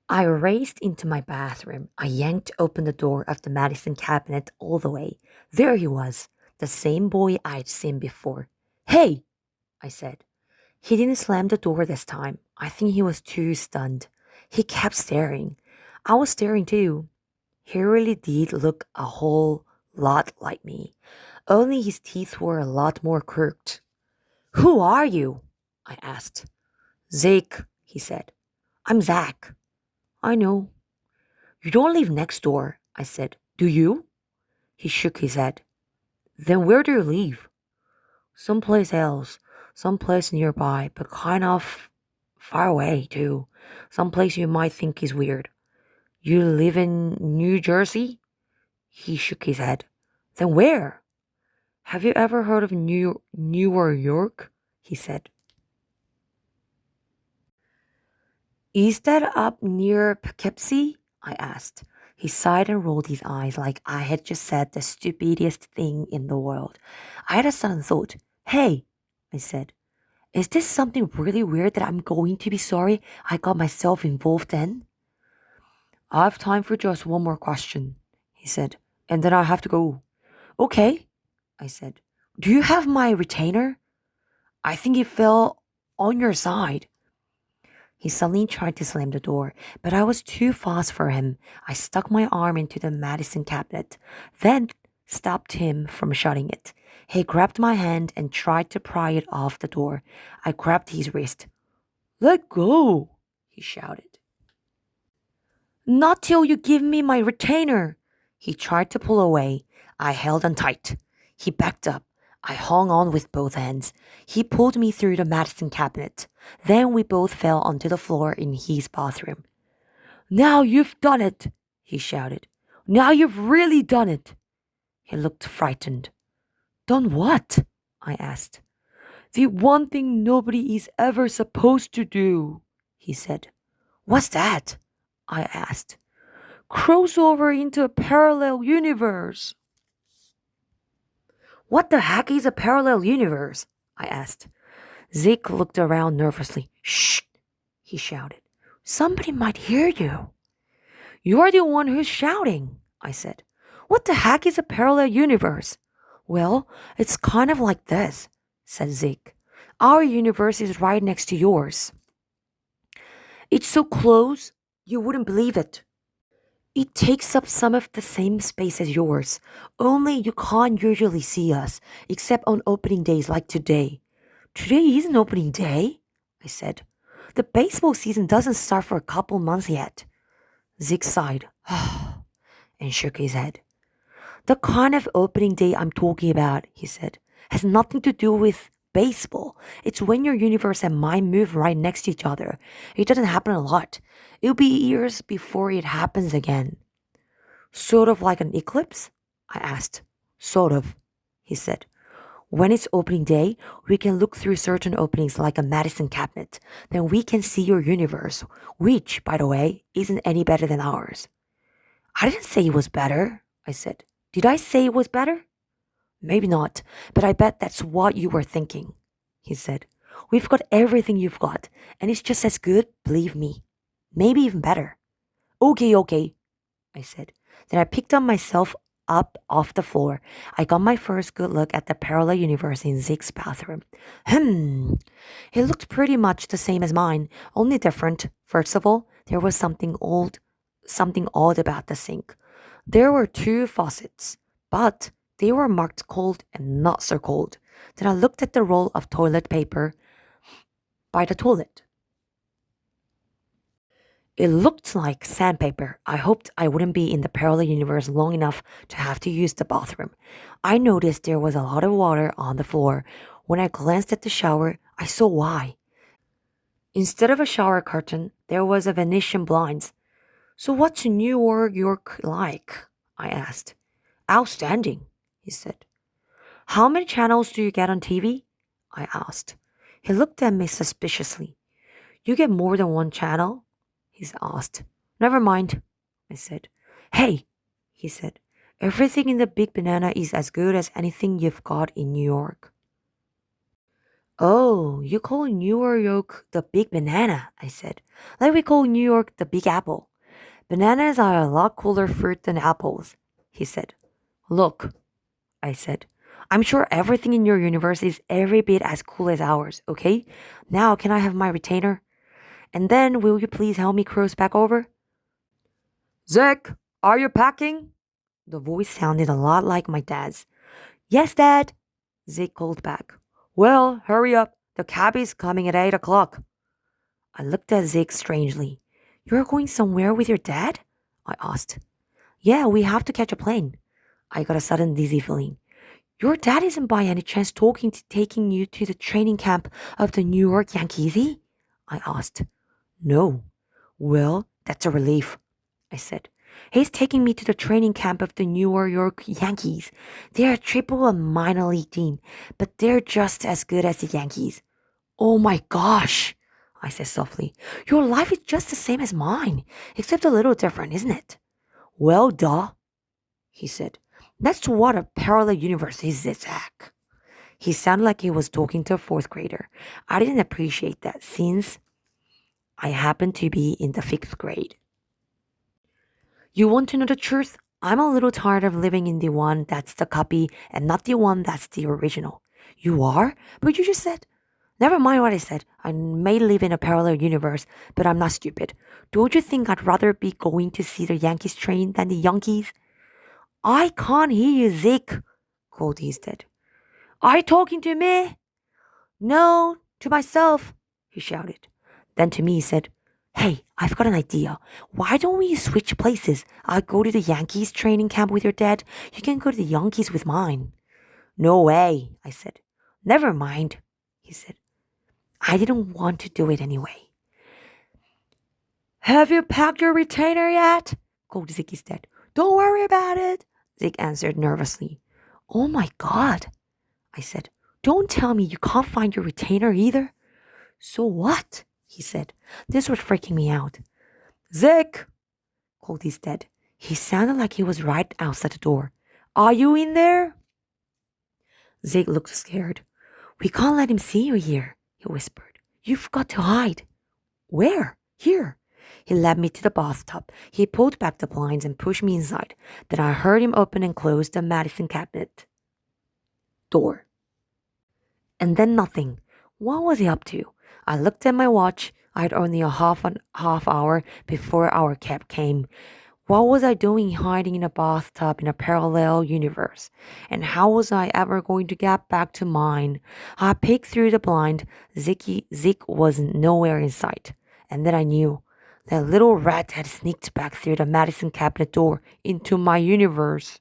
I raced into my bathroom. I yanked open the door of the medicine cabinet all the way. There he was, the same boy I'd seen before. Hey, I said. He didn't slam the door this time. I think he was too stunned. He kept staring. I was staring too. He really did look a whole lot like me, only his teeth were a lot more crooked. Who are you? I asked. Zeke, he said. I'm Zack. I know. You don't live next door, I said. Do you? He shook his head. Then where do you live? Someplace else. Someplace nearby, but kind of far away, too. Someplace you might think is weird. You live in New Jersey? He shook his head. Then where? Have you ever heard of Newer York? He said. Is that up near Poughkeepsie? I asked. He sighed and rolled his eyes like I had just said the stupidest thing in the world. I had a sudden thought. Hey, I said, is this something really weird that I'm going to be sorry I got myself involved in? I have time for just one more question, he said, and then I have to go. Okay, I said. Do you have my retainer? I think it fell on your side. He suddenly tried to slam the door, but I was too fast for him. I stuck my arm into the medicine cabinet, then stopped him from shutting it. He grabbed my hand and tried to pry it off the door. I grabbed his wrist. Let go, he shouted. Not till you give me my retainer. He tried to pull away. I held on tight. He backed up. I hung on with both hands. He pulled me through the medicine cabinet. Then we both fell onto the floor in his bathroom. Now you've done it, he shouted. Now you've really done it. He looked frightened. Done what? I asked. The one thing nobody is ever supposed to do, he said. What's that? I asked. Crossover into a parallel universe. What the heck is a parallel universe? I asked. Zeke looked around nervously. Shh, he shouted. Somebody might hear you. You're the one who's shouting, I said. What the heck is a parallel universe? Well, it's kind of like this, said Zeke. Our universe is right next to yours. It's so close, you wouldn't believe it. It takes up some of the same space as yours, only you can't usually see us, except on opening days like today. Today isn't opening day, I said. The baseball season doesn't start for a couple months yet. Zeke sighed and shook his head. The kind of opening day I'm talking about, he said, has nothing to do with baseball. It's when your universe and mine move right next to each other. It doesn't happen a lot. It'll be years before it happens again. Sort of like an eclipse? I asked. Sort of, he said. When it's opening day, we can look through certain openings like a medicine cabinet. Then we can see your universe, which, by the way, isn't any better than ours. I didn't say it was better, I said. Did I say it was better? Maybe not, but I bet that's what you were thinking, he said. We've got everything you've got, and it's just as good, believe me. Maybe even better. Okay, I said. Then I picked up myself up off the floor. I got my first good look at the parallel universe in Zeke's bathroom. It looked pretty much the same as mine, only different. First of all, there was something odd about the sink. There were two faucets, but they were marked cold and not so cold. Then I looked at the roll of toilet paper by the toilet. It looked like sandpaper. I hoped I wouldn't be in the parallel universe long enough to have to use the bathroom. I noticed there was a lot of water on the floor. When I glanced at the shower, I saw why. Instead of a shower curtain, there was a Venetian blinds. So what's New York like? I asked. Outstanding, he said. How many channels do you get on TV? I asked. He looked at me suspiciously. You get more than one channel? He asked. Never mind, I said. Hey, he said. Everything in the Big Banana is as good as anything you've got in New York. Oh, you call New York the big banana, I said. Like we call New York the big apple. Bananas are a lot cooler fruit than apples, he said. Look, I said. I'm sure everything in your universe is every bit as cool as ours, okay? Now can I have my retainer? And then will you please help me cross back over? Zack, are you packing? The voice sounded a lot like my dad's. Yes, Dad, Zeke called back. Well, hurry up. The cab is coming at 8 o'clock. I looked at Zeke strangely. You're going somewhere with your dad? I asked. Yeah, we have to catch a plane. I got a sudden dizzy feeling. Your dad isn't by any chance taking you to the training camp of the New York Yankees? I asked. No. Well, that's a relief, I said. He's taking me to the training camp of the New York Yankees. They're a triple A minor league team, but they're just as good as the Yankees. Oh my gosh, I said softly. Your life is just the same as mine, except a little different, isn't it? Well, duh, he said. That's what a parallel universe is, Zach. He sounded like he was talking to a fourth grader. I didn't appreciate that since I happened to be in the fifth grade. You want to know the truth? I'm a little tired of living in the one that's the copy and not the one that's the original. You are? But you just said. Never mind what I said. I may live in a parallel universe, but I'm not stupid. Don't you think I'd rather be going to see the Yankees train than the Yankees? I can't hear you, Zeke, called his dad. Are you talking to me? No, to myself, he shouted. Then to me he said, Hey, I've got an idea. Why don't we switch places? I'll go to the Yankees training camp with your dad. You can go to the Yankees with mine. No way, I said. Never mind, he said. I didn't want to do it anyway. Have you packed your retainer yet? called Ziggy's dad. Don't worry about it, Zig answered nervously. Oh my God, I said. Don't tell me you can't find your retainer either. So what? He said. This was freaking me out. Zig, called his dad. He sounded like he was right outside the door. Are you in there? Zig looked scared. We can't let him see you here, he whispered. You've got to hide. Where? Here. He led me to the bathtub. He pulled back the blinds and pushed me inside. Then I heard him open and close the medicine cabinet door. And then nothing. What was he up to? I looked at my watch. I had only a half hour before our cab came. What was I doing hiding in a bathtub in a parallel universe? And how was I ever going to get back to mine? I peeked through the blind. Zeke was nowhere in sight. And then I knew that little rat had sneaked back through the medicine cabinet door into my universe.